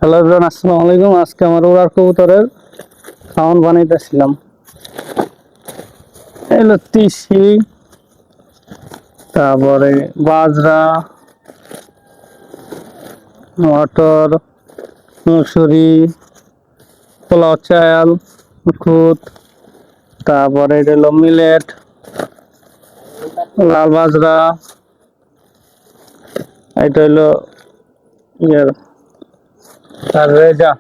Hello everyone, আসসালামু আলাইকুম। আজকে আমার উড়ার কবুতরের খাওয়ান বানাইতেছিলাম। এগুলো তিসি, তারপরে বাজরা, মটর, মুসুরি, পোলাও চাল, খুদ, তারপরে এটা হলো মিলেট, লাল বাজরা, এটা হলো ইয়ে আর রেজা।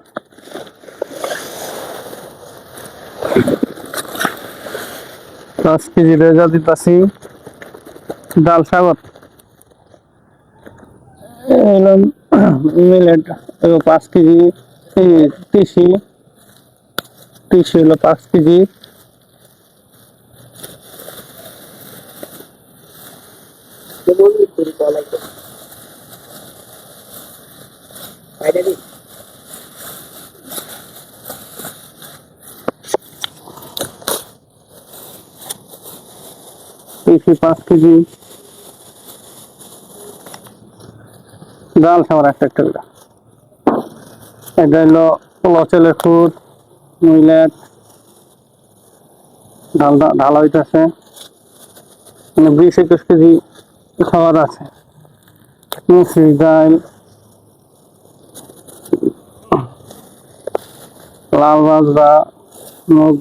10 কেজি রেজা দিতেছি। ডাল সাগর এলো মিলেট 5 কেজি। তিসি তিসি হলো 5 কেজি। তিসি 5 কেজি। ডাল সাগর একটা একটা করে। এটা হলো লচেলের খুদ, মিলেট, ঢালা হইতেছে। 20-21 কেজি খাবার আছে। মুসুর ডাল, লাল বাজরা, মুগ,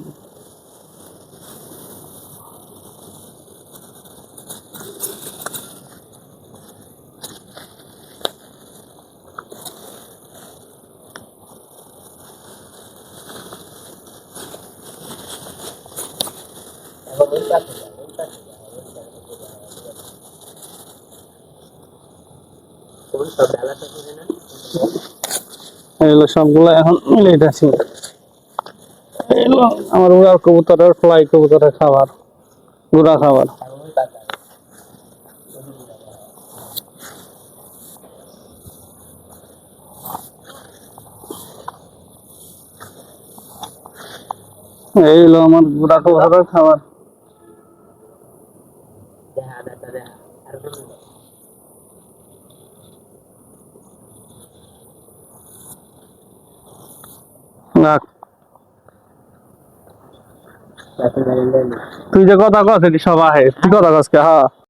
এগুলো সবগুলো এখন মিলেট আছে। এগুলো আমার উড়ার কবুতরের, ফ্লাই কবুতরের খাবার, গুঁড়া খাবার। এইগুলো আমার গুঁড়া কবুতরের খাবার। রাখ। তুই যে কথা কস এটি সব আহে, তুই কথা কস কে? হ্যাঁ